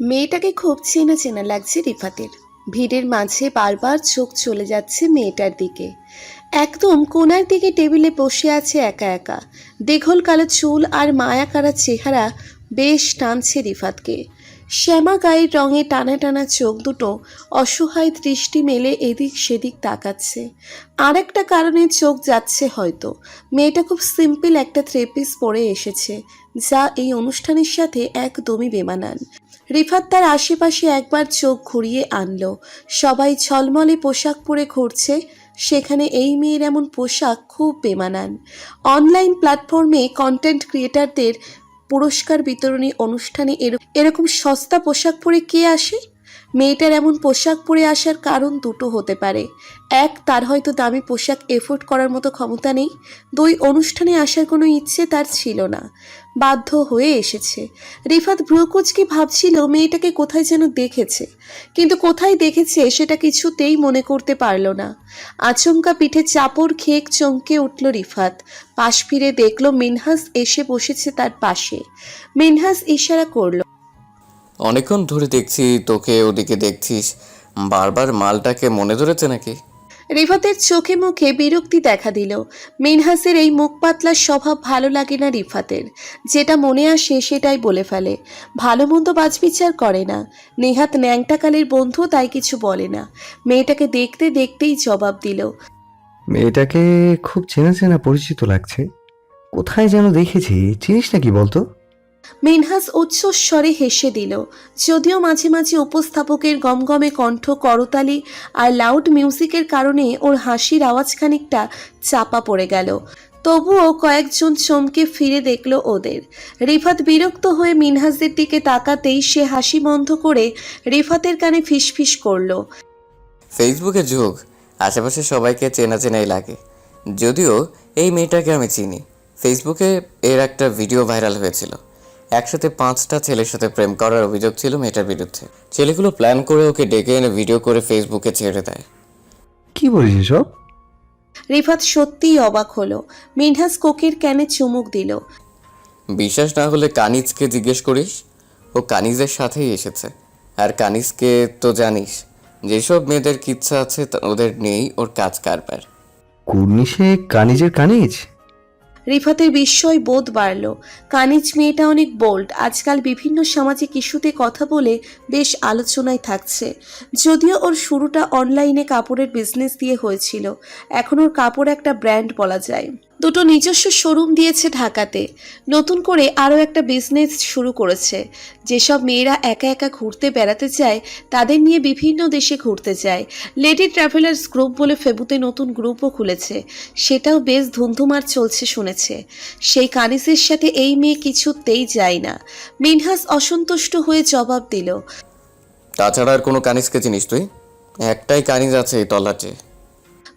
মেয়েটাকে খুব চেনা চেনা লাগছে রিফাতের। ভিড়ের মাঝে বারবার চোখ চলে যাচ্ছে মেয়েটার দিকে। একদম কোণার দিকে টেবিলে বসে আছে একা একা। দীঘল কালো চুল আর মায়াকাড়া চেহারা বেশ টানছে রিফাতকে। শ্যামা গায়ের রঙে টানা টানা চোখ দুটো অসহায় দৃষ্টি মেলে এদিক সেদিক তাকাচ্ছে। আর একটা কারণে চোখ যাচ্ছে হয়তো, মেয়েটা খুব সিম্পল একটা থ্রি পিস পরে এসেছে, যা এই অনুষ্ঠানের সাথে একদমই বেমানান। রিফাত তার আশেপাশে একবার চোখ ঘুরিয়ে আনলো। সবাই ঝলমলে পোশাক পরে ঘুরছে, সেখানে এই মেয়ের এমন পোশাক খুব বেমানান। অনলাইন প্ল্যাটফর্মে কন্টেন্ট ক্রিয়েটারদের পুরস্কার বিতরণী অনুষ্ঠানে এরকম সস্তা পোশাক পরে কে আসে? মেয়েটার এমন পোশাক পরে আসার কারণ দুটো হতে পারে। এক, তার হয়তো দামি পোশাক এফোর্ড করার মতো ক্ষমতা নেই। দুই, অনুষ্ঠানে আসার কোনো ইচ্ছে তার ছিল না, বাধ্য হয়ে এসেছে। রিফাত ভ্রুকুচকে ভাবছিল মেয়েটাকে কোথায় যেন দেখেছে, কিন্তু কোথায় দেখেছে সেটা কিছুতেই মনে করতে পারল না। আচমকা পিঠে চাপড় খেয়ে চমকে উঠল রিফাত। পাশ ফিরে দেখল মিনহাস এসে বসেছে তার পাশে। মিনহাস ইশারা করল, অনেকক্ষণ ধরে দেখছি তোকে ওদিকে দেখছিস, বারবার মালটাকে মনে ধরেছে নাকি? রিফাতের চোখে মুখে বিরক্তি দেখা দিল। মিনহাসের এই মুখ পাতলা স্বভাব ভালো লাগে না রিফাতের। যেটা মনে আসে সেটাই বলে ফেলে, ভালো মন্দ বাছবিচার করে না। নেহাত ন্যাংটাকালের বন্ধু, তাই কিছু বলে না। মেয়েটাকে দেখতে দেখতেই জবাব দিল, মেয়েটাকে খুব চেনা চেনা পরিচিত লাগছে। কোথায় যেন দেখেছি, চিনিস নাকি বলতো? মিনহাস উচ্চস্বরে হেসে দিল। যদিও মাঝে মাঝে উপস্থাপকের গমগমে কণ্ঠ, করতালি আর লাউড মিউজিকের কারণে ওর হাসির আওয়াজ খানিকটা চাপা পড়ে গেল, তবুও কয়েকজন চমকে ফিরে দেখল ওদের। রিফাত বিরক্ত হয়ে মিনহাসের দিকে তাকাতেই সে হাসি বন্ধ করে রিফাতের কানে ফিসফিস করল, ফেসবুকের যুগ, আশেপাশে সবাইকে চেনা চেনাই লাগে। যদিও এই মেয়েটাকে আমি চিনি। ফেসবুকে এর একটা ভিডিও ভাইরাল হয়েছিল, একসাথে 5টা ছেলের সাথে প্রেম করার অভিযোগ ছিল মেয়েটার বিরুদ্ধে। ছেলেগুলো প্ল্যান করে ওকে ডেকে এনে ভিডিও করে ফেসবুকে ছেড়ে দেয়। কি বলিস এসব? রিফাত সত্যিই অবাক হলো। মিনহাস কোকের ক্যানে চুমুক দিল। বিশ্বাস না হলে কানিজকে জিজ্ঞেস করিস, ও কানিজের সাথেই এসেছে। আর কানিজকে তো জানিস, যেসব মেয়েদের ইচ্ছা আছে ওদের নিয়েই ওর কাজ কারবার। কুর্নিশে কানিজের কানিজ? রিফাতের বিস্ময় বোধ বাড়ল। কানিজ মেয়েটা অনেক বোল্ড, আজকাল বিভিন্ন সামাজিক ইস্যুতে কথা বলে বেশ আলোচনায় থাকছে। যদিও ওর শুরুটা অনলাইনে কাপড়ের বিজনেস দিয়ে হয়েছিল, এখন ওর কাপড় একটা ব্র্যান্ড বলা যায়। দুটো নিজস্ব শোরুম দিয়েছে ঢাকাতে, নতুন করে আরও একটা বিজনেস শুরু করেছে। যেসব মেয়েরা একা একা ঘুরতে বেড়াতে চায় তাদের নিয়ে বিভিন্ন দেশে ঘুরতে যায়। লেডি ট্রাভেলার্স গ্রুপ বলে ফেবুতে নতুন গ্রুপও খুলেছে, সেটাও বেশ ধুমধুমার চলছে শুনেছে। সেই কানিজের সাথে এই মেয়ে কিছুতেই যায় না। মিনহাস অসন্তুষ্ট হয়ে জবাব দিল, তাছাড়া আর কোনো কানিজকে চিনিস তুই? একটাই কানিজ আছে এই তল্লাটে।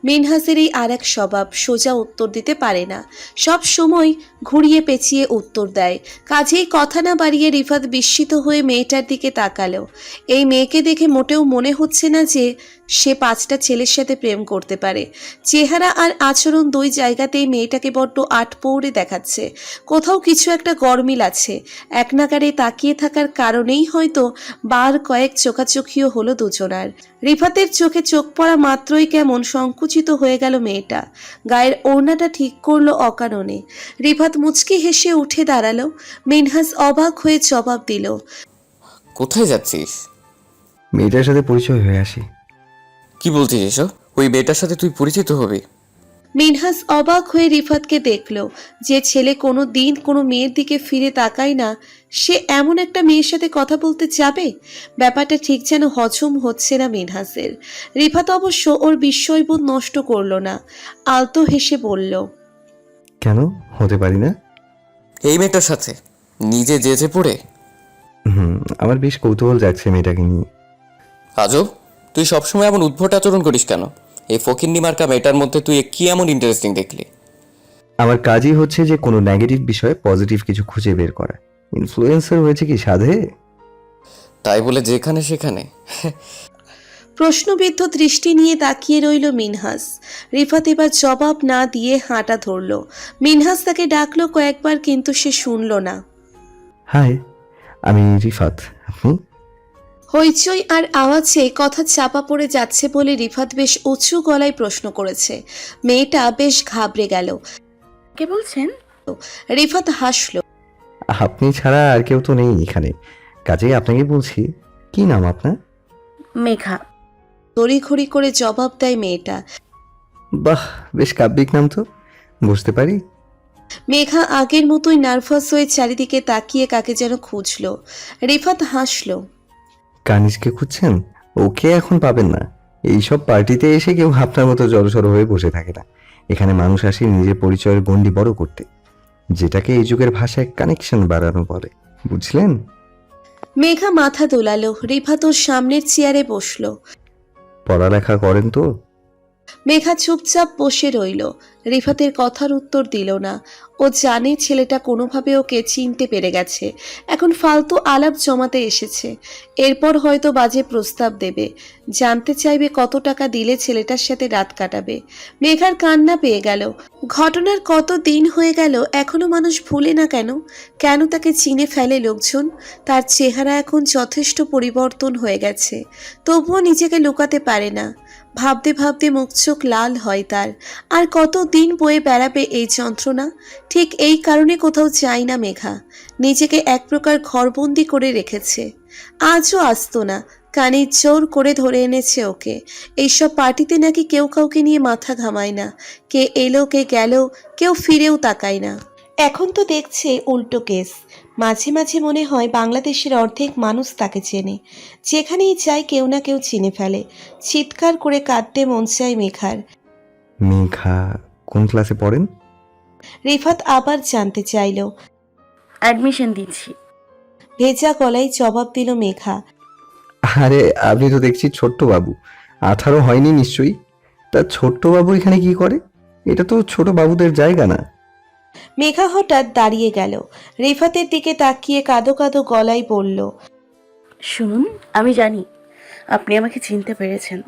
মিনহাসের এই আর এক স্বভাব, সোজা উত্তর দিতে পারে না, সব সময় ঘুরিয়ে পেঁচিয়ে উত্তর দেয়। কাজেই কথা না বাড়িয়ে রিফাত বিস্মিত হয়ে মেয়েটার দিকে তাকালো। এই মেয়েকে দেখে মোটেও মনে হচ্ছে না যে সে 5টা ছেলের সাথে প্রেম করতে পারে। চেহারা আর আচরণ দুই জায়গাতেই মেয়েটাকে বড্ড আটপৌড়ে দেখাচ্ছে। কোথাও কিছু একটা গরমিল আছে। এক নাগারে তাকিয়ে থাকার কারণেই হয়তো বার কয়েক চোখাচোখিও হলো দুজনার। রিফাতের চোখে চোখ পড়া মাত্রই কেমন সংকুচিত হয়ে গেল মেয়েটা। গায়ের ওড়নাটা ঠিক করলো অকারণে। রিফাত মুচকি হেসে উঠে দাঁড়ালো। মিনহাস অবাক হয়ে জবাব দিল, কোথায় যাচ্ছিস? মেয়েটার সাথে পরিচয় হয়ে আসি। কি বলছিস এসব? ওই মেয়েটার সাথে তুই পরিচিত হবি? মিনহাস অবাক হয়ে রিফাতকে দেখল। যে ছেলে কোনো দিন কোনো মেয়ের দিকে ফিরে তাকায় না, সে এমন একটা মেয়ের সাথে কথা বলতে যাবে? ব্যাপারটা ঠিক যেন হজম হচ্ছে না মিনহাসের। রিফাত অবশ্য ওর বিস্ময়বোধ নষ্ট করলো না, আলতো হেসে বলল, কেন হতে পারি না? এই মেয়েটার সাথে নিজে যেচে পড়ে? আমার বেশ কৌতূহল যাচ্ছে মেয়েটাকে নিয়ে। আজব, তুই সবসময় এমন উদ্ভট আচরণ করিস কেন? এই ফকিন্নি মার্কা মেয়েটার মধ্যে তুই কি এমন ইন্টারেস্টিং দেখলি? আমার কাজই হচ্ছে যে কোনো নেগেটিভ বিষয়ে পজিটিভ কিছু খুঁজে বের করা। ইনফ্লুয়েন্সার হয়েছে কি সাধে? তাই বলে যেখানে সেখানে? প্রশ্নবিদ্ধ দৃষ্টি নিয়ে তাকিয়ে রইল মিনহাস। রিফাত এবার জবাব না দিয়ে হাঁটা ধরল। মিনহাস তাকে ডাকলো কয়েকবার, কিন্তু সে শুনল না। হাই, আমি রিফাত। আপনি? হইচই আর আওয়াজে কথা চাপা পড়ে যাচ্ছে বলে রিফাত বেশ উঁচু গলায় প্রশ্ন করেছে। মেয়েটা বেশ ঘাবড়ে গেল। কে বলছেন? রিফাত হাসল। আপনি ছাড়া আর কেউ তো নেই এখানে, কাজেই আপনাকে বলছি। কি নাম আপনার? মেঘা। তড়িঘড়ি করে জবাব দেয় মেয়েটা। বাহ, বেশ কাব্যিক নাম তো। বুঝতে পারি। মেঘা আগের মতোই নার্ভাস হয়ে চারিদিকে তাকিয়ে কাকে যেন খুঁজল। রিফাত হাসল। কানিজকে খুঁজছেন? ওকে এখন পাবেন না। এইসব পার্টিতে এসে কেউ আপনার মতো জড়সড় হয়ে বসে থাকে না। এখানে মানুষ আসে নিজের পরিচয়ের গণ্ডি বড় করতে, যেটাকে এই যুগের ভাষায় কানেকশন বাড়ানো বলে। বুঝলেন? মেঘা মাথা দোলালো। রিফাত ওর সামনের চেয়ারে বসল। পড়ালেখা করেন তো? মেঘা চুপচাপ বসে রইল। রিফাতের কথার উত্তর দিল না। ও জানে ছেলেটা কোনোভাবে ওকে চিনতে পেরে গেছে। এখন ফালতু আলাপ জমাতে এসেছে। এরপর হয়তো বাজে প্রস্তাব দেবে, জানতে চাইবে কত টাকা দিলে ছেলেটার সাথে রাত কাটাবে। মেঘার কান্না পেয়ে গেল। ঘটনার কত দিন হয়ে গেল, এখনো মানুষ ভুলে না কেন? কেন তাকে চিনে ফেলে লোকজন? তার চেহারা এখন যথেষ্ট পরিবর্তন হয়ে গেছে, তবুও নিজেকে লুকাতে পারে না। ভাবতে ভাবতে মুখ চোখ লাল হয় তার। আর কত দিন বয়ে বেড়াবে এই যন্ত্রণা? ঠিক এই কারণে কোথাও চাই না মেঘা। নিজেকে এক প্রকার ঘরবন্দি করে রেখেছে। আজও আসতো না, কানে জোর করে ধরে এনেছে ওকে। এইসব পার্টিতে নাকি কেউ কাউকে নিয়ে মাথা ঘামায় না। কে এলো কে গেল, কেউ ফিরেও তাকায় না। এখন তো দেখছে উল্টো কেস। মাঝে মাঝে মনে হয় বাংলাদেশের অর্ধেক মানুষ তাকে চেনে। যেখানেই যায় কেউ না কেউ চিনে ফেলে। চিৎকার করে কাঁদতে মন চায় মেঘার। মেঘা কোন ক্লাসে পড়েন? রিফাত আবার জানতে চাইল। অ্যাডমিশন দিচ্ছি। ভেজা গলায় জবাব দিল মেঘা। আরে আপনি তো দেখছি ছোট্ট বাবু। 18 হয়নি নিশ্চয়ই। তা ছোট্ট বাবু এখানে কি করে? এটা তো ছোট বাবুদের জায়গা না। মেঘা হঠাৎ দাঁড়িয়ে গেল। রিফাতের দিকে তাকিয়ে কাঁদো কাঁদো গলায় বলল। শুনুন, আমি জানি আপনি আমাকে চিনতে পেরেছেন।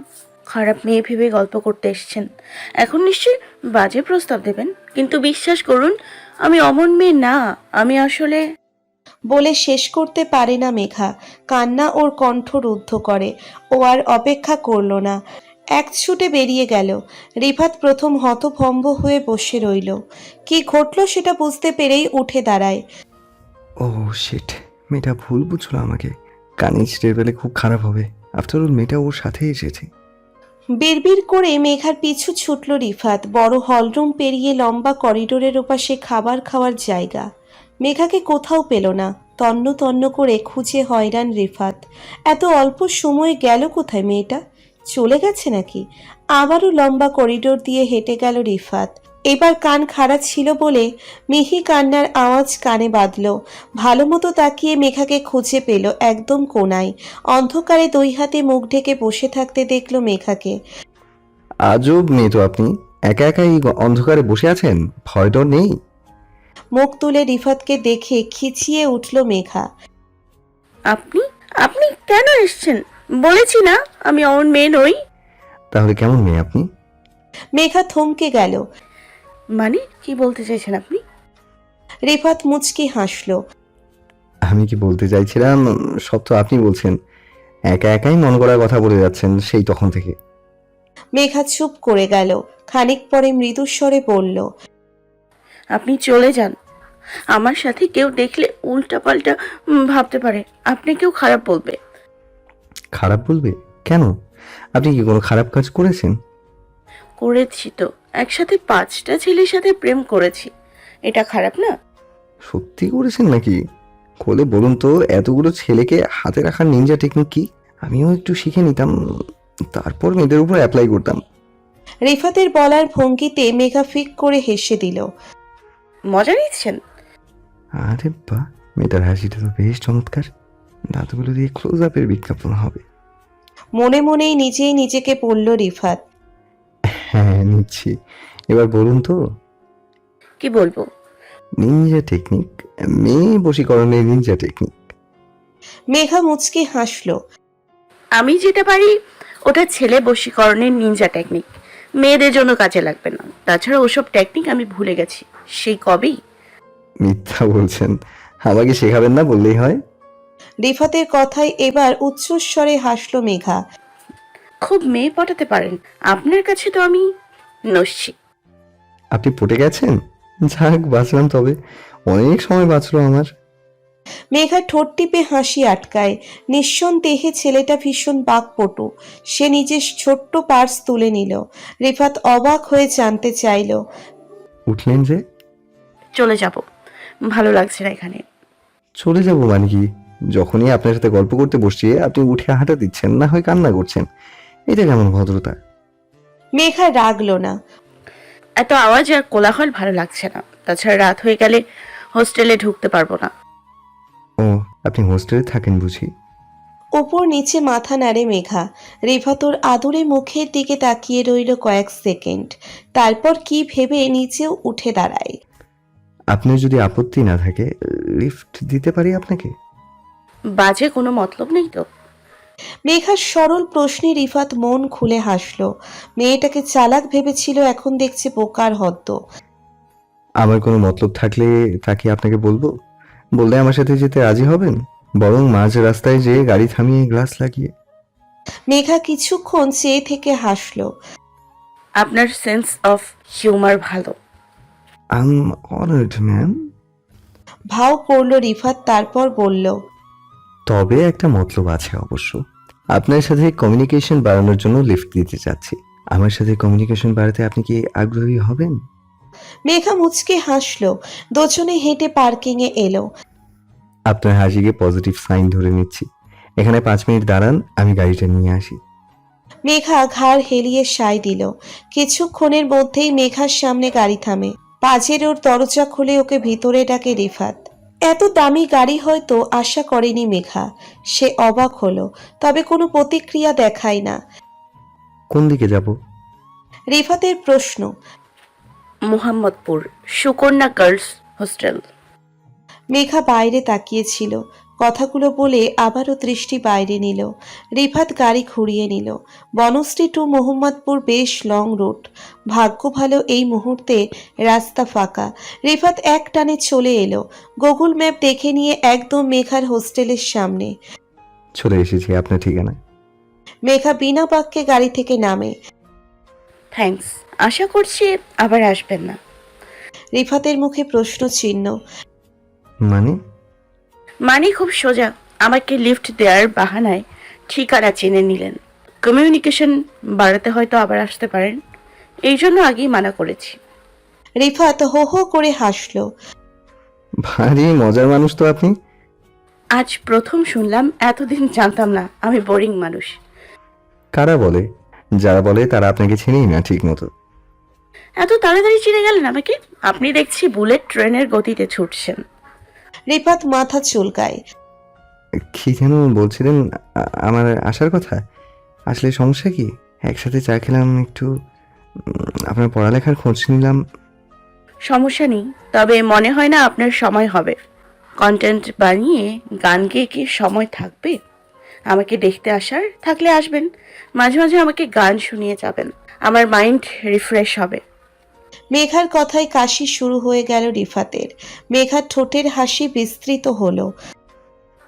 খারাপ মেয়ে ভেবে গল্প করতে এসেছেন। এখন নিশ্চয়ই বাজে প্রস্তাব দেবেন, কিন্তু বিশ্বাস করুন আমি অমন মেয়ে না। আমি আসলে বলে শেষ করতে পারে না মেঘা। কান্না ওর কণ্ঠ রুদ্ধ করে। ও আর অপেক্ষা করল না, এক ছুটে বেরিয়ে গেল। রিফাত প্রথম হতভম্ব হয়ে বসে রইল। কি ঘটল সেটা বুঝতে পেরেই উঠে দাঁড়ায়। ও শিট, মেয়েটা ভুল বুঝলো আমাকে। কানিজ টের পেলে খুব খারাপ হবে। আফটার অল মেয়েটা ওর সাথে এসেছে। বিড়বিড় করে মেঘার পিছু ছুটল রিফাত। বড় হলরুম পেরিয়ে লম্বা করিডোরের ওপাশে খাবার খাওয়ার জায়গা। মেঘাকে কোথাও পেল না। তন্ন তন্ন করে খুঁজে হয়রান রিফাত। এত অল্প সময়ে গেল কোথায় মেয়েটা? চলে গেছে নাকি? আবারও লম্বা করিডোর দিয়ে হেঁটে গেল রিফাত। এবার কান খাড়া ছিল বলে মিহি কান্নার আওয়াজ কানে বাঁধল। ভালো মতো তাকিয়ে মেঘাকে খুঁজে পেল একদম কোনায়। অন্ধকারে দুই হাতে মুখ ঢেকে বসে থাকতে দেখল মেঘাকে। আজব মেয়ে তো আপনি। একা একা এই অন্ধকারে বসে আছেন, ভয় ডর নেই? মুখ তুলে রিফাতকে দেখে খিচিয়ে উঠল মেঘা। আপনি আপনি কেন এসেছেন? বলেছি না আমি অমন মেয়ে নই। তাহলে কেমন মেয়ে আপনি? মেঘা থমকে গেল। মানে কি বলতে চাইছেন আপনি? রিফাত মুচকি হাসল। আমি কি বলতে চাইছিলাম, সব তো আপনি বলছেন। একা একাই মন গড়ার কথা বলে যাচ্ছেন সেই তখন থেকে। মেঘা চুপ করে গেল। খানিক পরে মৃদুস্বরে বলল। আপনি চলে যান। আমার সাথে কেউ দেখলে উল্টাপাল্টা ভাবতে পারে, আপনি কেউ খারাপ বলবে। খারাপ বলবে কেন? আপনি কি কোনো খারাপ কাজ করেছেন? করেছি তো, একসাথে 5টা ছেলের সাথে প্রেম করেছি। এটা খারাপ না? সত্যি করেছেন নাকি? খোলে বলুন তো, এতগুলো ছেলেকে হাতে রাখার নিনজা টেকনিক কি? আমিও একটু শিখে নিতাম, তারপর মেয়েদের উপর অ্যাপ্লাই করতাম। রিফাতের বলার ভঙ্গিতে মেঘা ফিক করে হেসে দিল। মজা নিচ্ছেন? আরে বাহ, মেয়েটার হাসিটা তো বেশ চমৎকার। দাঁতগুলো দিয়ে ক্লোজ আপের বিজ্ঞাপন হবে। মনে মনেই নিজেই নিজেকে বলল রিফাত। হ্যাঁ নিচ্ছি। এবার বলুন তো। কি বলবো? নিনজা টেকনিক, মেয়ে বশীকরণের নিনজা টেকনিক। মেঘা মুচকি হাসল। আমি যেটা পারি ওটা ছেলে বশীকরণের নিনজা টেকনিক। মেয়েদের জন্য কাজে লাগবে না। তাছাড়া ওসব টেকনিক আমি ভুলে গেছি সেই কবেই। মিথ্যা বলছেন, আমাকে শেখাবেন না বললেই হয়। রিফাতের কথায় এবার উচ্চস্বরে হাসল মেঘা। খুব মেয়ে পটাতে পারেন, আপনার কাছে তো আমি নস্যি। আপনি পটে গেছেন? যাক, বাঁচলাম তবে। অনেক সময় বাঁচলো আমার। মেঘা ঠোঁট টিপে হাসি আটকায়। নিঃসন্দেহে ছেলেটা ভীষণ বাকপটু। সে নিজের ছোট্ট পার্স তুলে নিল। রিফাত অবাক হয়ে জানতে চাইল, উঠলেন যে? চলে যাব, ভালো লাগছে না এখানে। চলে যাব মানে কি? যখনই আপনার সাথে গল্প করতে বসছি আপনি উঠে হাঁটা দিচ্ছেন, না হয় কান্না করছেন। এটা কেমন ভদ্রতা? মেঘা রাগল না। এত আওয়াজ আর কোলাহল ভালো লাগছে না, তাছাড়া রাত হয়ে গেলে হোস্টেলে ঢুকতে পারবো না। ও, আপনি হোস্টেলে থাকেন বুঝি? ওপর নিচে মাথা নাড়ে মেঘা। রিফাত ওর আদুরে মুখের দিকে তাকিয়ে রইল কয়েক সেকেন্ড, তারপর কি ভেবে নিচেও উঠে দাঁড়ায়। আপনার যদি আপত্তি না থাকে লিফট দিতে পারি আপনাকে? বাজে কোনো মতলব নেই তো? মেঘার সরল প্রশ্নে রিফাত মন খুলে হাসল। মেয়েটাকে চালাক ভেবেছিল, এখন দেখছে বোকার হদ্দ। আমার কোনো মতলব থাকলে তা কি আপনাকে বলবো? বললে আমার সাথে যেতে রাজি হবেন? বরং মাঝ রাস্তায় যেয়ে গাড়ি থামিয়ে গ্লাস লাগিয়ে। মেঘা কিছুক্ষণ চেয়ে থেকে হাসল। আপনার সেন্স অফ হিউমার ভালো। আম অনার্ড ম্যাম। ভাও করল রিফাত, তারপর বলল, তবে একটা মতলব আছে অবশ্য। আপনার সাথে কমিউনিকেশন বাড়ানোর জন্য লিফট দিতে চাচ্ছি। আমার সাথে কমিউনিকেশন বাড়াতে আপনি কি আগ্রহী হবেন? মেঘা মুচকে হাসল। দুজনে হেঁটে পার্কিংয়ে এলো। আপনার হাসিকে পজিটিভ সাইন ধরে নিচ্ছি। এখানে 5 মিনিট দাঁড়ান, আমি গাড়িটা নিয়ে আসি। মেঘা ঘাড় হেলিয়ে সায় দিল। কিছুক্ষণের মধ্যেই মেঘার সামনে গাড়ি থামে। পাজেরোর দরজা খুলে ওকে ভিতরে ডাকে রিফাত। এত দামি গাড়ি হয়তো আশা করেনি মেঘা। সে অবাক হলো, তবে কোনো প্রতিক্রিয়া দেখায় না। কোন দিকে যাব? রিফাতের প্রশ্ন। Mohammadpur Sukanya girls hostel. মেঘা বাইরে তাকিয়েছিল। কথাগুলো বলে আবারও দৃষ্টি বাইরে নিল। রিফাত গাড়ি ঘুরিয়ে নিল। বনশ্রী টু মোহাম্মদপুর বেশ লং রুট। ভাগ্য ভালো এই মুহূর্তে রাস্তা ফাঁকা। রিফাত এক টানে চলে এলো। গুগল ম্যাপ দেখে নিয়ে একদম মেঘার হোস্টেলের সামনে। চলে এসেছি আপনার ঠিকানা। মেঘা বিনা বাক্যে গাড়ি থেকে নামে। থ্যাঙ্কস, আশা করছি আবার আসবেন না। রিফাতের মুখে প্রশ্ন চিহ্ন। মানে খুব সোজা, আমাকে লিফট দেওয়ার বাহানায় ঠিকানা চিনে নিলেন। কমিউনিকেশন বাড়াতে হয়তো আবার আসতে পারেন, এই জন্য আগেই মানা করেছি। রিফাত হো হো করে হাসল। ভারী মজার মানুষ তো আপনি। আজ প্রথম শুনলাম, এতদিন জানতাম না আমি বোরিং মানুষ। কারা বলে? যারা বলে তারা আপনাকে চেনেই না ঠিক মতো। এত তাড়াতাড়ি চিনে গেলেন আমাকে? আপনি দেখছি বুলেট ট্রেনের গতিতে ছুটছেন। রিফাত মাথা চুলকায়। কি যেন বলছিলেন? আমার আসার কথা। আসলে সমস্যা কি? একসাথে চা খেলাম একটু, আপনার পড়ালেখার খোঁজ নিলাম। সমস্যা নেই, তবে মনে হয় না আপনার সময় হবে। কন্টেন্ট বানিয়ে গান গেয়ে কি সময় থাকবে? আমাকে দেখতে আসার থাকলে আসবেন, মাঝে মাঝে আমাকে গান শুনিয়ে যাবেন, আমার মাইন্ড রিফ্রেশ হবে। মেঘার কথায় কাশি শুরু হয়ে গেল রিফাতের। মেঘার ঠোঁটের হাসি বিস্তৃত হলো।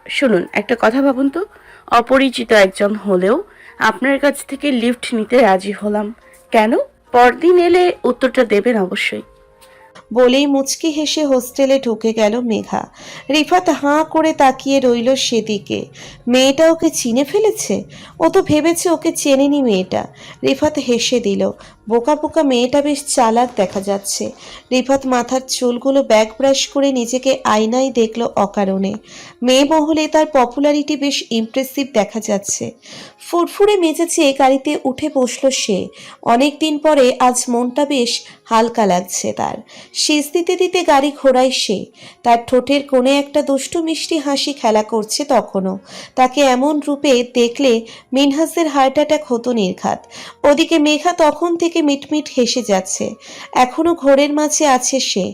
শুনুন, একটা কথা ভাবুন তো, অপরিচিত একজন হলেও আপনার কাছ থেকে লিফট নিতে রাজি হলাম কেন? পরদিন এলে উত্তরটা দেবেন অবশ্যই। বলেই মুচকি হেসে হোস্টেলে ঢুকে গেল মেঘা। রিফাত হাঁ করে তাকিয়ে রইল সেদিকে। মেয়েটা ওকে চিনে ফেলেছে? ও তো ভেবেছে ওকে চেনেনি মেয়েটা। রিফাত হেসে দিল। বোকা বোকা মেয়েটা বেশ চালাক দেখা যাচ্ছে। রিফাত মাথার চুলগুলো ব্যাক ব্রাশ করে নিজেকে আয়নায় দেখল অকারণে। মেয়ে মহলে তার পপুলারিটি বেশ ইমপ্রেসিভ দেখা যাচ্ছে। ফুরফুরে মেজেছে গাড়িতে উঠে বসল সে। অনেক দিন পরে আজ মনটা বেশ হালকা লাগছে তার। শীষ দিতে দিতে গাড়ি ঘোরায় সে। তার ঠোঁটের কোণে একটা দুষ্টু মিষ্টি হাসি খেলা করছে তখনও। তাকে এমন রূপে দেখলে মিনহাসের হার্ট অ্যাটাক হতো নির্ঘাত। ওদিকে মেঘা তখন থেকে মিটমিট হেসে যাচ্ছে। এখনো ঘোরের মাঝে আছে সে।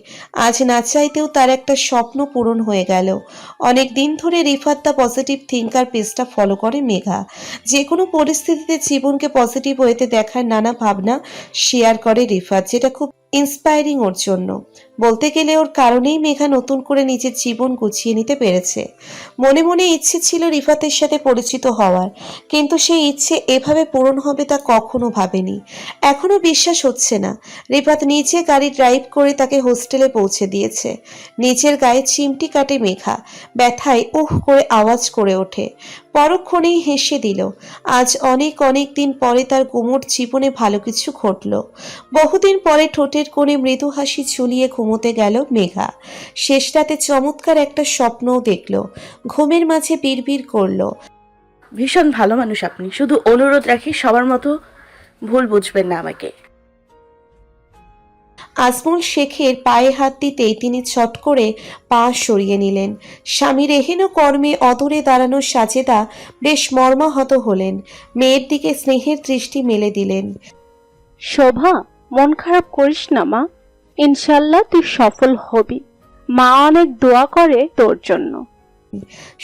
আজ না চাইতেও তার একটা স্বপ্ন পূরণ হয়ে গেল। অনেক দিন ধরে রিফাত দ্য পজিটিভ থিঙ্কার পেজটা ফলো করে মেঘা। যে কোনো পরিস্থিতিতে জীবনকে পজিটিভ ওয়েতে দেখার নানা ভাবনা শেয়ার করে রিফাত, যেটা খুব ইন্সপায়ারিং ওর জন্য। বলতে গেলে ওর কারণেই মেঘা নতুন করে নিজের জীবন গুছিয়ে নিতে পেরেছে। মনে মনে ইচ্ছে ছিল রিফাতের সাথে পরিচিত হওয়ার, কিন্তু সেই ইচ্ছে এভাবে পূরণ হবে তা কখনো ভাবেনি। এখনো বিশ্বাস হচ্ছে না রিফাত নিজে গাড়ি ড্রাইভ করে তাকে হোস্টেলে পৌঁছে দিয়েছে। নিজের গায়ে চিমটি কাটে মেঘা, ব্যথায় উহ করে আওয়াজ করে ওঠে। পরক্ষণেই হেসে দিল। আজ অনেক অনেক দিন পরে তার গুমোট জীবনে ভালো কিছু ঘটল। বহুদিন পরে ঠোঁটের কোণে মৃদু হাসি ঝুলিয়ে ঘুমোতে গেল মেঘা। শেষ রাতে চমৎকার একটা স্বপ্নও দেখল। ঘুমের মাঝে বিড়বিড় করল, ভীষণ ভালো মানুষ আপনি, শুধু অনুরোধ রাখি সবার মতো ভুল বুঝবেন না আমাকে। আজমল শেখের পায়ে হাত দিতেই তিনি ছট করে পা সরিয়ে নিলেন। স্বামীর এহেন কর্মে অদূরে দাঁড়ানো সাজেদা বেশ মর্মাহত হলেন। মেয়ের দিকে স্নেহের দৃষ্টি মেলে দিলেন। শোভা, মন খারাপ করিস না মা, ইনশাল্লাহ তুই সফল হবি। মা অনেক দোয়া করে তোর জন্য।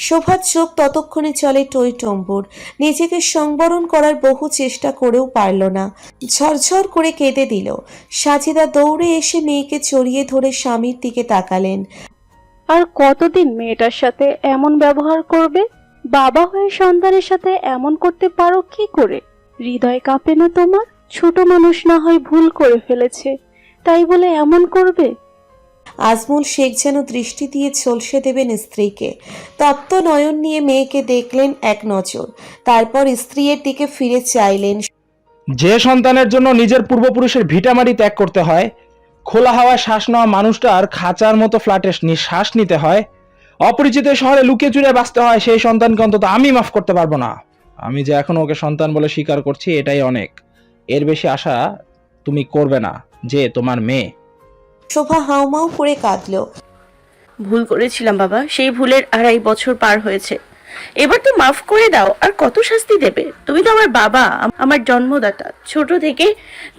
শোভার চোখ ততক্ষণে চলে টইটম্বুর। নিজেকে সংবরণ করার বহু চেষ্টা করেও পারল না, ঝরঝর করে কেঁদে দিল। সাজেদা দৌড়ে এসে মেয়েকে জড়িয়ে ধরে স্বামীর দিকে তাকালেন। আর কতদিন মেয়েটার সাথে এমন ব্যবহার করবে? বাবা হয়ে সন্তানের সাথে এমন করতে পারো কি করে? হৃদয় কাঁপে না তোমার? ছোট মানুষ না হয় ভুল করে ফেলেছে, তাই বলে এমন করবে? আজমল শেখ যেন দৃষ্টি দিয়ে ঝলসে দেবেন স্ত্রীকে। তপ্ত নয়ন নিয়ে মেয়েকে দেখলেন এক নজর, তারপর স্ত্রীর দিকে ফিরে চাইলেন। যে সন্তানের জন্য নিজের পূর্বপুরুষের ভিটামাটি ত্যাগ করতে হয়, খোলা হাওয়ায় শ্বাস নেওয়া মানুষটার খাঁচার মতো ফ্ল্যাটে নিঃশ্বাস নিতে হয়, অপরিচিত শহরে লুকিয়ে চুরিয়ে বাঁচতে হয়, সেই সন্তানকে অন্তত আমি মাফ করতে পারবো না। আমি যে এখন ওকে সন্তান বলে স্বীকার করছি, এটাই অনেক। এর বেশি আশা তুমি করবে না যে তোমার মেয়ে। শোভা হাউমাউ করে কাঁদল। ভুল করেছিলাম বাবা, সেই ভুলের 2.5 বছর পার হয়েছে। এবার তো মাফ করে দাও। আর কত শাস্তি দেবে? তুমি তো আমার বাবা, আমার জন্মদাতা। ছোট থেকে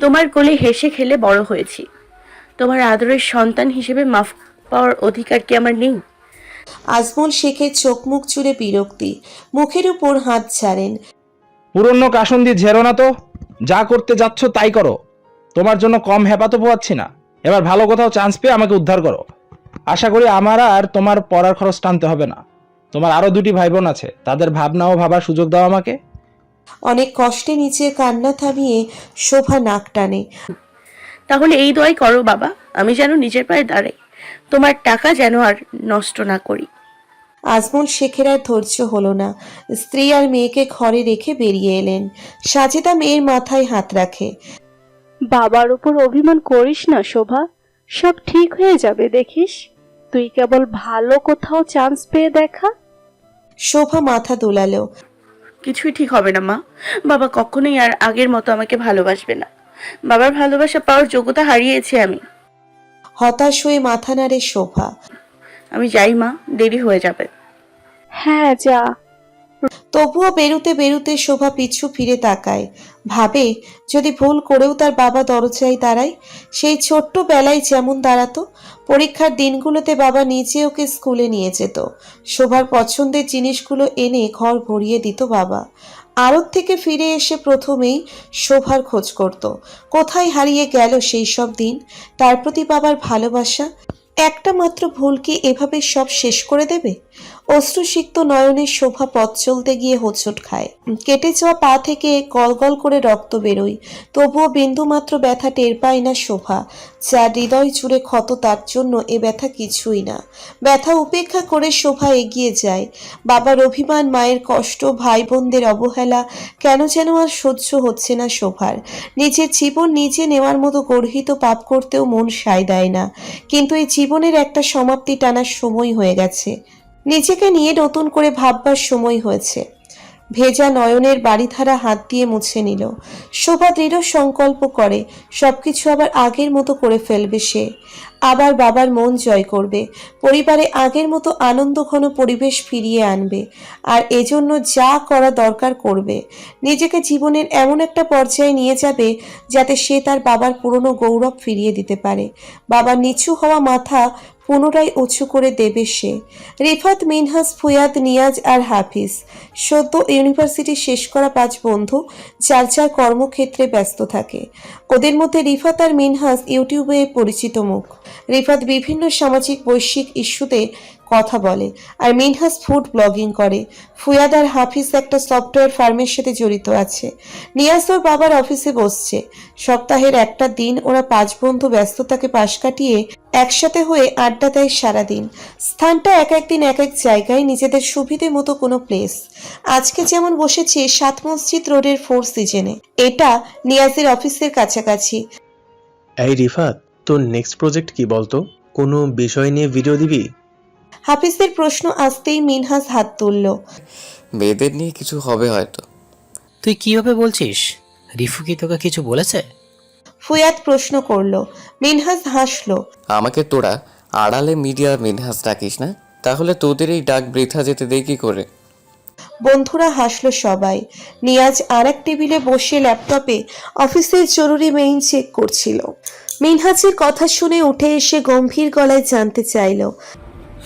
তোমার কোলে হেসে খেলে বড় হয়েছি। তোমার আদরের সন্তান হিসেবে মাফ পাওয়ার অধিকার কি আমার নেই? আজমল শেখের চোখ মুখ জুড়ে বিরক্তি, মুখের উপর হাত ছাড়েন। পুরনো কাসুন্দি ঝেড়ো না তো, যা করতে যাচ্ছ তাই করো। তোমার জন্য কম হেপাতো পোয়াচ্ছি না। এবার ভালো কোথাও চান্স পেয়ে আমাকে উদ্ধার করো। আশা করি আমার আর তোমার পড়ার খরচ টানতে হবে না। তোমার আরো 2টি ভাই বোন আছে, তাদের ভাবনা ও ভাবার সুযোগ দাও আমাকে। অনেক কষ্টে নিচে কান্না থামিয়ে শোভা নাক টানে। তাহলে এই দোয়াই করো বাবা, আমি যেন নিজের পায়ে দাঁড়াই, তোমার টাকা যেন আর নষ্ট না করি। আজমল শেখের আর ধৈর্য হলো না। স্ত্রী আর মেয়েকে ঘরে রেখে বেরিয়ে এলেন। সাজেদা মেয়ের মাথায় হাত রাখে। বাবার উপর অভিমান করিস না শোভা, সব ঠিক হয়ে যাবে দেখিস। তুই কেবল ভালো কোথাও চান্স পেয়ে দেখা। শোভা মাথা দোলালো। কিছুই ঠিক হবে না মা। বাবা কখনোই আর আগের মতো আমাকে ভালোবাসবে না। বাবার ভালোবাসা পাওয়ার যোগ্যতা হারিয়েছি আমি। হতাশ হয়ে মাথা নাড়ে শোভা। আমি যাই মা, দেরি হয়ে যাবে। হ্যাঁ যা। তবুও বেরুতে বেরুতে শোভা পিছু ফিরে তাকায়। ভাবে যদি ভুল করেও তার বাবা দরজায় দাঁড়ায়, সেই ছোট্ট বেলায় যেমন দাঁড়াতো। পরীক্ষার দিনগুলোতে বাবা নিজে ওকে স্কুলে নিয়ে যেত। শোভার পছন্দের জিনিসগুলো এনে ঘর ভরিয়ে দিত বাবা। আড়ত থেকে ফিরে এসে প্রথমেই শোভার খোঁজ করত। কোথায় হারিয়ে গেল সেই সব দিন? তার প্রতি বাবার ভালোবাসা। একটা মাত্র ভুল কি এভাবে সব শেষ করে দেবে? অশ্রুসিক্ত নয়নের শোভা পথ চলতে গিয়ে হোঁচট খায়। কেটে যাওয়া পা থেকে গলগল করে রক্ত বেরোয়, তবুও বিন্দুমাত্র ব্যথা টের পায় না শোভা। যার হৃদয় জুড়ে ক্ষত তার জন্য এ ব্যথা কিছুই না। ব্যথা উপেক্ষা করে শোভা এগিয়ে যায়। বাবার অভিমান, মায়ের কষ্ট, ভাই বোনদের অবহেলা কেন যেন আর সহ্য হচ্ছে না শোভার। নিজের জীবন নিজে নেওয়ার মতো গর্হিত পাপ করতেও মন সায় দেয় না। কিন্তু এই জীবনের একটা সমাপ্তি টানার সময় হয়ে গেছে। নিজেকে নিয়ে নতুন করে ভাববার সময় হয়েছে। ভেজা নয়নের বাড়িধারা হাত দিয়ে মুছে নিল। শোভা দৃঢ় সংকল্প করে সবকিছু আবার আগের মতো করে ফেলবে সে। আবার বাবার মন জয় করবে, পরিবারে আগের মতো আনন্দঘন পরিবেশ ফিরিয়ে আনবে। আর এজন্য যা করা দরকার করবে। নিজেকে জীবনের এমন একটা পর্যায়ে নিয়ে যাবে যাতে সে তার বাবার পুরনো গৌরব ফিরিয়ে দিতে পারে। বাবার নিচু হওয়া মাথা পুনরায় উঁচু করে দেবে সে। রিফাত, মিনহাজ, ফুয়াদ, নিয়াজ আর হাফিজ সদ্য ইউনিভার্সিটি শেষ করা 5 বন্ধু যার যার কর্মক্ষেত্রে ব্যস্ত থাকে। ওদের মধ্যে রিফাত আর মিনহাজ ইউটিউবে পরিচিত মুখ। রিফাত বিভিন্ন সামাজিক বৈশ্বিক ইস্যুতে কথা বলে আর মিনহাজ ফুড ব্লগিং করে। ফুয়াদ আর হাফিজ একটা সফটওয়্যার ফার্মের সাথে জড়িত আছে। নিয়াজ ওর বাবার অফিসে বসছে। সপ্তাহের একটা দিন ওরা 5 বন্ধু ব্যস্ততাকে পাশ কাটিয়ে একসাথে হয়ে আড্ডা দেয় সারাদিন। স্থানটা এক একদিন এক এক জায়গায়, নিজেদের সুবিধে মতো কোনো প্লেস। আজকে যেমন বসেছে 7 মসজিদ রোডের 4 সিজনে। এটা নিয়াজের অফিসের কাছাকাছি। এই রিফাত, তোর নেক্সট প্রজেক্ট কি বলতো? কোনো বিষয় নিয়ে ভিডিও দিবি? হাফিজের প্রশ্ন আসতেই মিনহাজ হাত তুলল। মেয়েদের নিয়ে কিছু হবে হয়তো। তুই কিভাবে বলছিস? রিফু কি তোকে কিছু বলেছে? ফুয়াদ প্রশ্ন করলো। মিনহাজ হাসলো। আমাকে তোরা আড়ালে মিডিয়া মিনহাজ ডাকিস না, তাহলে তোদের এই ডাক বৃথা যেতে দেই কি করে? বন্ধুরা হাসলো সবাই। নিয়াজ আর এক টেবিলে বসে ল্যাপটপে অফিসের জরুরি মেইল চেক করছিল। মিনহাজের কথা শুনে উঠে এসে গম্ভীর গলায় জানতে চাইল।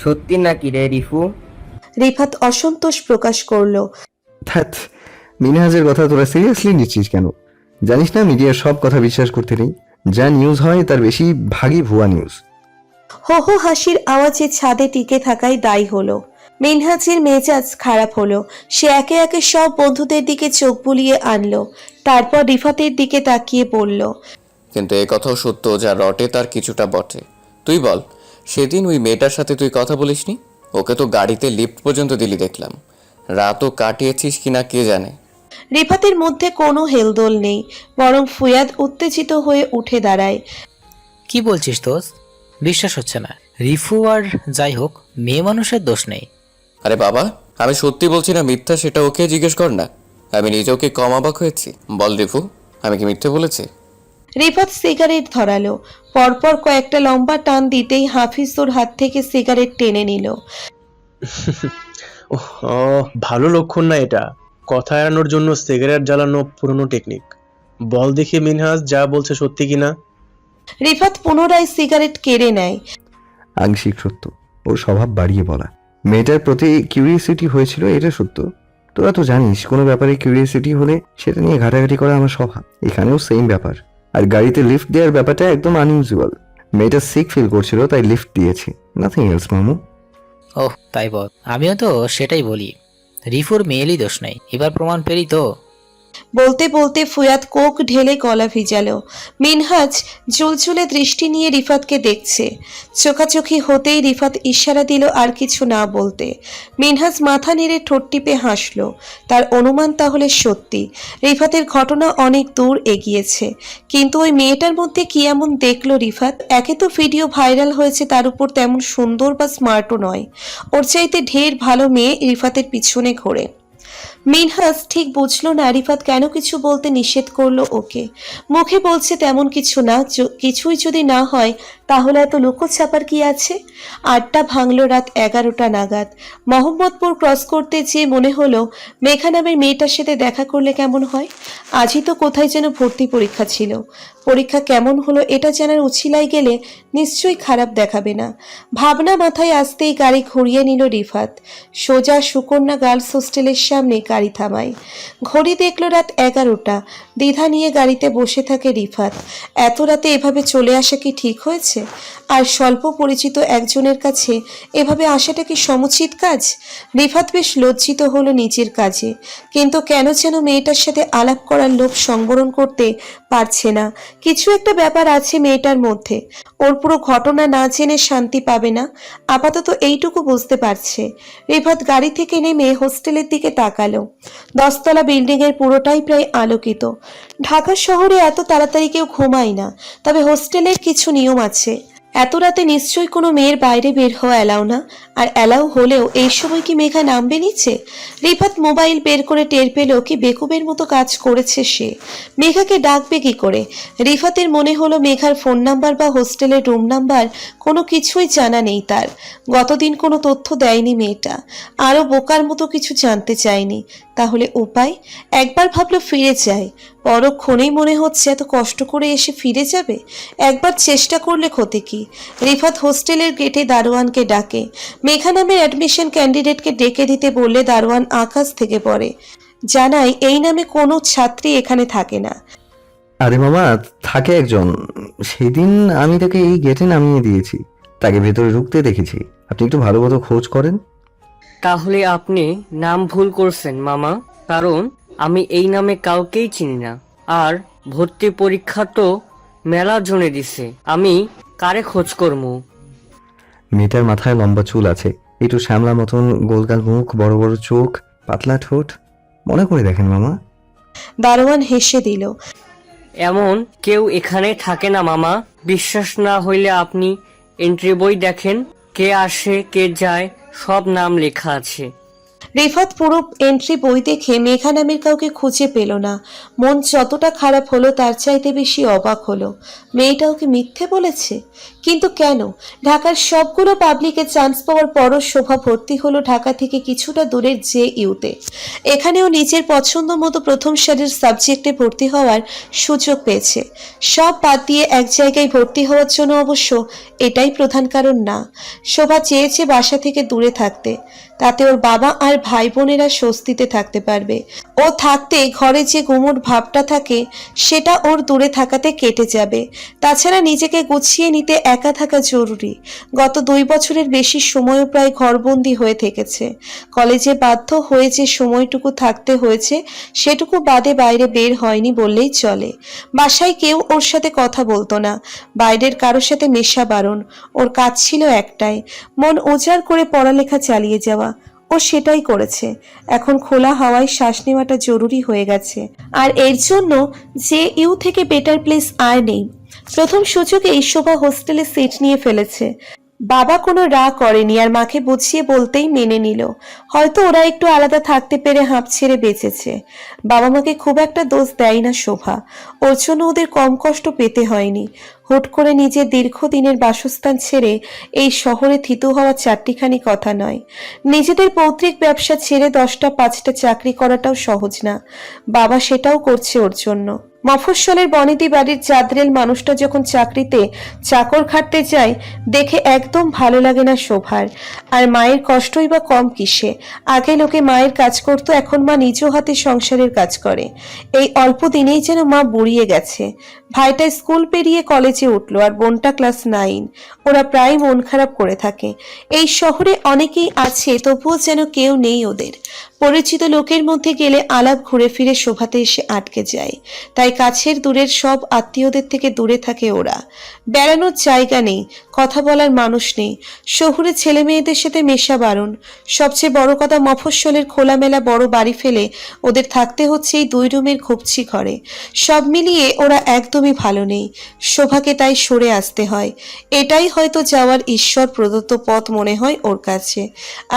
সত্যি নাকি রে রিফু? রিফাত অসন্তোষ প্রকাশ করলো। ধ্যাৎ, মিনহাজের কথা তোরা সিরিয়াসলি নিচ্ছিস কেন? জানিস না মিডিয়ার সব কথা বিশ্বাস করতে নেই। যা নিউজ হয় তার বেশি ভাগই ভুয়া নিউজ। হো হো হাসির আওয়াজে ছাদে টিকে থাকাই দায়ী হলো। মিনহাজের মেজাজ খারাপ হলো। সে একে একে সব বন্ধুদের দিকে চোখ বুলিয়ে আনলো। তারপর রিফাতের দিকে তাকিয়ে বলল, কিন্তু এ কথাও সত্য, যা রটে তার কিছুটা বটে। তুই বল, সেদিন ওই মেয়েটার সাথে তুই কথা বলিসনি? ওকে তো গাড়িতে লিফট পর্যন্ত দিলি দেখলাম। রাতও কাটিয়েছিস কিনা কে জানে। রিফাতের মধ্যে কোনো হেলদোল নেই, বরং ফুয়াদ উত্তেজিত হয়ে উঠে দাঁড়ায়। কি বলছিস দোস্ত? বিশ্বাস হচ্ছে না। রিফু আর যাই হোক, মেয়ে মানুষের দোষ নেই। আরে বাবা, আমি সত্যি বলছি না মিথ্যা সেটা ওকে জিজ্ঞেস কর না। আমি নিজেও কি কম অবাক হয়েছি? বল রিফু, আমি কি মিথ্যে বলেছি? রিফাত সিগারেট ধরালো। পরপর কয়েকটা লম্বা টান দিতেই হাফিজ ওর হাত থেকে সিগারেট টেনে নিল। ভালো লক্ষণ না এটা। কথা এড়ানোর জন্য সিগারেট জ্বালানো পুরনো টেকনিক। বল দেখি মিনহাজ যা বলছে সত্যি কিনা। রিফাত পুনরায় সিগারেট কেড়ে নেয়। আংশিক সত্য, ওর স্বভাব বাড়িয়ে বলা। মেয়েটার প্রতি কিউরিয়াসিটি হয়েছিল, এটা সত্য। তোরা তো জানিস কোনো ব্যাপারে কিউরিয়াসিটি হলে সেটা নিয়ে ঘাটাঘাটি করা আমার স্বভাব। এখানেও সেম ব্যাপার। আর গাড়িতে লিফট দেওয়ার ব্যাপারটা একদম আনইউজুয়াল। মেয়েটা সিক ফিল করছিল তাই লিফট দিয়েছি, নাথিং এলস মামু। ওহ তাই বল, আমিও তো সেটাই বলি। রিফুর মেয়েরই দোষ নেই। এবার প্রমাণ পেলি তো? বলতে বলতে ফুয়াদ কোক ঢেলে গলা ভিজালো। মিনহাজ জুলজুলে দৃষ্টি নিয়ে রিফাতকে দেখছে। চোখাচোখি হতেই রিফাত ইশারা দিল আর কিছু না বলতে। মিনহাজ মাথা নেড়ে ঠোঁট টিপে হাসলো। তার অনুমান তাহলে সত্যি, রিফাতের ঘটনা অনেক দূর এগিয়েছে। কিন্তু ওই মেয়েটার মধ্যে কি এমন দেখলো রিফাত? একে তো ভিডিও ভাইরাল হয়েছে, তার উপর তেমন সুন্দর বা স্মার্টও নয়। ওর চাইতে ঢের ভালো মেয়ে রিফাতের পিছনে ঘোরে। মিনহাজ ঠিক বুঝলো না রিফাত কেন কিছু বলতে নিষেধ করলো ওকে। মুখে বলছে তেমন কিছু না, কিছুই যদি না হয় তাহলে এত লুকোছাপার কি আছে? আড্ডা ভাঙলো রাত 11টা নাগাদ। মোহাম্মদপুর ক্রস করতে যেয়ে মনে হলো মেঘা নামের মেয়েটার সাথে দেখা করলে কেমন হয়। আজই তো কোথায় যেন ভর্তি পরীক্ষা ছিল। পরীক্ষা কেমন হলো এটা জানার উছিলায় গেলে নিশ্চয়ই খারাপ দেখাবে না। ভাবনা মাথায় আসতেই গাড়ি ঘুরিয়ে নিল রিফাত। সোজা সুকন্যা গার্লস হোস্টেলের সামনে গাড়ি থামায়। ঘড়ি দেখলো রাত 11টা। দ্বিধা নিয়ে গাড়িতে বসে থাকে রিফাত। এত রাতে এভাবে চলে আসা কি ঠিক হয়েছে? আর স্বল্প পরিচিত একজনের কাছে এভাবে আসাটা কি সমুচিত কাজ? রিফাত বেশ লজ্জিত হলো নিজের কাজে, কিন্তু কেন যেন মেয়েটার সাথে আলাপ করার লোভ সংবরণ করতে পারছে না। কিছু একটা ব্যাপার আছে মেয়েটার মধ্যে। ওর পুরো ঘটনা না জেনে শান্তি পাবে না, আপাতত এইটুকু বুঝতে পারছে। রিফাত গাড়ি থেকে নেমে হোস্টেলের দিকে তাকালো। 10 তলা বিল্ডিং এর পুরোটাই প্রায় আলোকিত। ঢাকা শহরে এত তাড়াতাড়ি কেউ ঘুমায় না, তবে হোস্টেলের কিছু নিয়ম আছে। এত রাতে নিশ্চয়ই কোনো মেয়ের বাইরে বের হওয়া এলাও না। আর এলাও হলেও এই সময় কি মেঘা নামবে নিচে? রিফাত মোবাইল বের করে টের পেল কি বেকুবের মতো কাজ করেছে সে। মেঘাকে ডাকবে কি করে? রিফাতের মনে হলো মেঘার ফোন নাম্বার বা হোস্টেলের রুম নাম্বার কোনো কিছুই জানা নেই তার। গতদিন কোনো তথ্য দেয়নি মেয়েটা। আরও বোকার মতো কিছু জানতে চায়নি। তাহলে উপায়? একবার ভাবলো ফিরে যায়। পরক্ষণেই মনে হচ্ছে এত কষ্ট করে এসে ফিরে যাবে। একবার চেষ্টা করলে ক্ষতি কি। রিফাত হোস্টেলের গেটে দারোয়ানকে ডাকে। মেঘা নামের অ্যাডমিশন ক্যান্ডিডেটকে ডেকে দিতে বললে দারোয়ান আকাশ থেকে পড়ে, জানাই এই নামে কোনো ছাত্রী এখানে থাকে না। আরে মামা, থাকে একজন। সেদিন আমি তাকে এই গেটে নামিয়ে দিয়েছি, তাকে ভেতরে ঢুকতে দেখেছি। আপনি একটু ভালো মতো খোঁজ করেন। তাহলে আপনি নাম ভুল করছেন মামা, কারণ আমি এই নামে কাউকেই চিনি না। আর ভর্তি পরীক্ষা তো মেলা জনে দিছে, আমি কারে খোঁজ করবো? মেয়েটার মাথায় লম্বা চুল আছে, একটু শ্যামলা মতন, গোলগাল মুখ, বড় বড় চোখ, পাতলা ঠোঁট। মনে করে দেখেন মামা। দারোয়ান হেসে দিল। এমন কেউ এখানে থাকে না মামা। বিশ্বাস না হইলে আপনি এন্ট্রি বই দেখেন, কে আসে কে যায় সব নাম লেখা আছে। রিফাত পুরো এন্ট্রি বই দেখে মেঘা নামের কাউকে খুঁজে পেল না। মন যতটা খারাপ হলো তার চাইতে বেশি অবাক হলো। মেয়েটা ওকে মিথ্যে বলেছে, কিন্তু কেন? ঢাকার সবগুলো পাবলিকে চান্স পাওয়ার পরও শোভা ভর্তি হলো ঢাকা থেকে কিছুটা দূরের JU-তে। এখানেও নিজের পছন্দ মতো প্রথম সারির সাবজেক্টে ভর্তি হওয়ার সুযোগ পেয়েছে। সব বাদ দিয়ে এক জায়গায় ভর্তি হওয়ার জন্য অবশ্য এটাই প্রধান কারণ না। শোভা চেয়েছে বাসা থেকে দূরে থাকতে, তাতে ওর বাবা আর ভাই বোনেরা স্বস্তিতে থাকতে পারবে। ও থাকতে ঘরে যে গুমোট ভাবটা থাকে সেটা ওর দূরে থাকাতে কেটে যাবে। তাছাড়া নিজেকে গুছিয়ে নিতে একা থাকা জরুরি। গত 2 বছরের বেশি সময়ও প্রায় ঘরবন্দি হয়ে থেকেছে। কলেজে বাধ্য হয়ে যে সময়টুকু থাকতে হয়েছে সেটুকু বাদে বাইরে বের হয়নি বললেই চলে। বাসায় কেউ ওর সাথে কথা বলতো না, বাইরের কারোর সাথে মেশা বারণ। ওর কাজ ছিল একটাই, মন উজাড় করে পড়ালেখা চালিয়ে যাওয়া। ও সেটাই করেছে। এখন খোলা হাওয়ায় শ্বাস নেওয়াটা জরুরি হয়ে গেছে, আর এর জন্য JU থেকে বেটার প্লেস আর নেই। প্রথম সুযোগেই শোভা হোস্টেলে সিট নিয়ে ফেলেছে। বাবা কোনো রাগ করেনি, আর মাকে বুঝিয়ে বলতেই মেনে নিল। হয়তো ওরা একটু আলাদা থাকতে পেরে হাঁপ ছেড়ে বেঁচেছে। বাবা মাকে খুব একটা দোষ দেয় না শোভা, ওর জন্য ওদের কম কষ্ট পেতে হয়নি। হুট করে নিজের দীর্ঘদিনের বাসস্থান ছেড়ে এই শহরে থিতু হওয়া চারটিখানি কথা নয়। নিজেদের পৈতৃক ব্যবসা ছেড়ে 10টা 5টা চাকরি করাটাও সহজ না। বাবা সেটাও করছে ওর জন্য। মফস্বলের বনেদি বাড়ির চাঁদরেল মানুষটা যখন চাকরিতে চাকর খাটতে যায় দেখে একদম ভালো লাগে না শোভার। আর মায়ের কষ্টই বা কম কিসে? আগে লোকে মায়ের কাজ করতো, এখন মা নিজ হাতে সংসারের কাজ করে। এই অল্প দিনেই যেন মা বুড়িয়ে গেছে। ভাইটা স্কুল পেরিয়ে কলেজে উঠলো, আর বোনটা ক্লাস 9। ওরা প্রায় মন খারাপ করে থাকে। এই শহরে অনেকেই আছে, তবুও যেন কেউ নেই ওদের। পরিচিত লোকের মধ্যে গেলে আলাপ ঘুরে ফিরে শোভাতে এসে আটকে যায়। তাই কাছের দূরের সব আত্মীয়দের থেকে দূরে থাকে ওরা। বেড়ানোর জায়গা নেই, কথা বলার মানুষ নেই। শহুরে ছেলে মেয়েদের সাথে মেশা বারণ। সবচেয়ে বড় কথা, মফস্বলের খোলামেলা বড় বাড়ি ফেলে ওদের থাকতে হচ্ছে এই 2 রুমের খুবছি ঘরে। সব মিলিয়ে ওরা একদমই ভালো নেই। শোভাকে তাই সরে আসতে হয়। এটাই হয়তো যাওয়ার ঈশ্বর প্রদত্ত পথ মনে হয় ওর কাছে।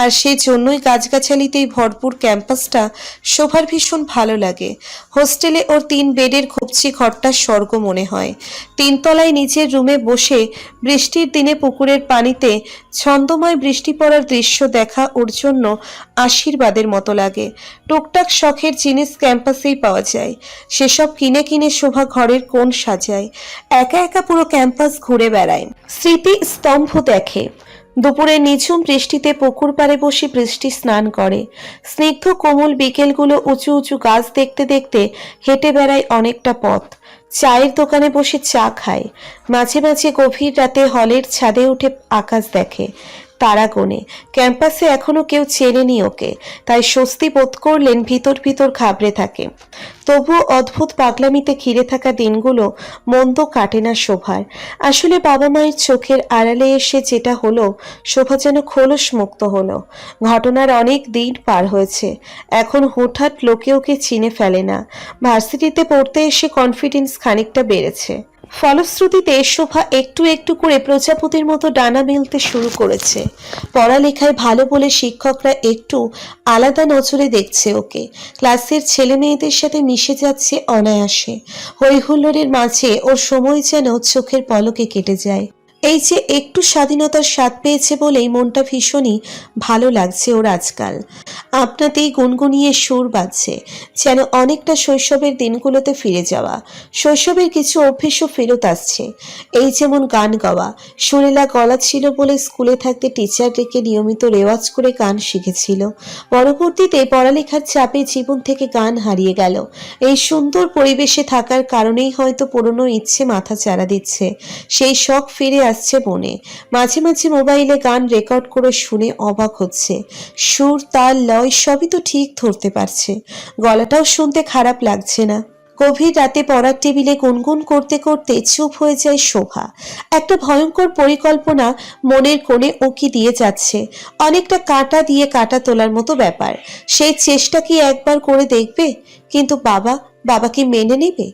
আর সেজন্যই গাছগাছালিতেই ভরপুর ক্যাম্পাসটা শোভার ভীষণ ভালো লাগে। হোস্টেলে ওর 3 বেডের খুবছি ঘরটা স্বর্গ মনে হয়। 3 তলায় নিচের রুমে বসে বৃষ্টির দিনে পুকুরের পানিতে ছন্দময় বৃষ্টি পড়ার দৃশ্য দেখা ওর জন্য আশীর্বাদের মতো লাগে। টুকটাক শখের জিনিস ক্যাম্পাসেই পাওয়া যায়, সেসব কিনে কিনে শোভা ঘরের কোণ সাজায়। একা একা পুরো ক্যাম্পাস ঘুরে বেড়ায়, স্মৃতি স্তম্ভ দেখে। দুপুরে নিঝুম বৃষ্টিতে পুকুর পাড়ে বসে বৃষ্টি স্নান করে। স্নিগ্ধ কোমল বিকেলগুলো উঁচু উঁচু গাছ দেখতে দেখতে হেঁটে বেড়ায় অনেকটা পথ। চায়ের দোকানে বসে চা খায়। মাঝে মাঝে গভীর রাতে হলের ছাদে উঠে আকাশ দেখে, তারা গোনে। ক্যাম্পাসে এখনো কেউ চেনেনি ওকে, তাই স্বস্তি বোধ করলেন ভিতর ভিতর ঘাবড়ে থাকে। তবুও অদ্ভুত পাগলামিতে ঘিরে থাকা দিনগুলো মন্দ কাটে না শোভার। আসলে বাবা মায়ের চোখের আড়ালে এসে যেটা হলো, শোভা যেন খোলস মুক্ত হলো। ঘটনার অনেক দিন পার হয়েছে, এখন হঠাৎ লোকে ওকে চিনে ফেলে না। ভার্সিটিতে পড়তে এসে কনফিডেন্স খানিকটা বেড়েছে। ফলশ্রুতিতে শোভা একটু একটু করে প্রজাপতির মতো ডানা মেলতে শুরু করেছে। পড়ালেখায় ভালো বলে শিক্ষকরা একটু আলাদা নজরে দেখছে ওকে। ক্লাসের ছেলে মেয়েদের সাথে মিশে যাচ্ছে অনায়াসে। হই হুল্লোড়ের মাঝে ওর সময় যেন চোখের পলকে কেটে যায়। এই যে একটু স্বাধীনতার স্বাদ পেয়েছে বলেই মনটা ভীষণই ভালো লাগছে ওর আজকাল। আপনাতেই গুনগুনিয়ে সুর বাজছে, যেন অনেকটা শৈশবের দিনগুলোতে ফিরে যাওয়া। শৈশবের কিছু অভ্যেসও ফেরত আসছে, এই যেমন গান গাওয়া। সুরেলা গলা ছিল বলে স্কুলে থাকতে টিচার ডেকে নিয়মিত রেওয়াজ করে গান শিখেছিল। পরবর্তীতে পড়ালেখার চাপে জীবন থেকে গান হারিয়ে গেল। এই সুন্দর পরিবেশে থাকার কারণেই হয়তো পুরনো ইচ্ছে মাথা চাড়া দিচ্ছে। সেই শখ ফিরে আসছে মনে। মাঝে মাঝে মোবাইলে গান রেকর্ড করে শুনে অবাক হচ্ছে। সুর, তাল, লয় সবই তো ঠিক ধরতে পারছে। গলাটাও শুনতে খারাপ লাগছে না। গভীর রাতে পড়ার টেবিলে গুনগুন করতে করতে চুপ হয়ে যায় শোভা। একটা ভয়ঙ্কর পরিকল্পনা মনের কোণে উকি দিয়ে যাচ্ছে, অনেকটা কাঁটা দিয়ে কাঁটা তোলার মতো ব্যাপার। সেই চেষ্টা কি একবার করে দেখবে? কিন্তু বাবা কি মেনে নেবে?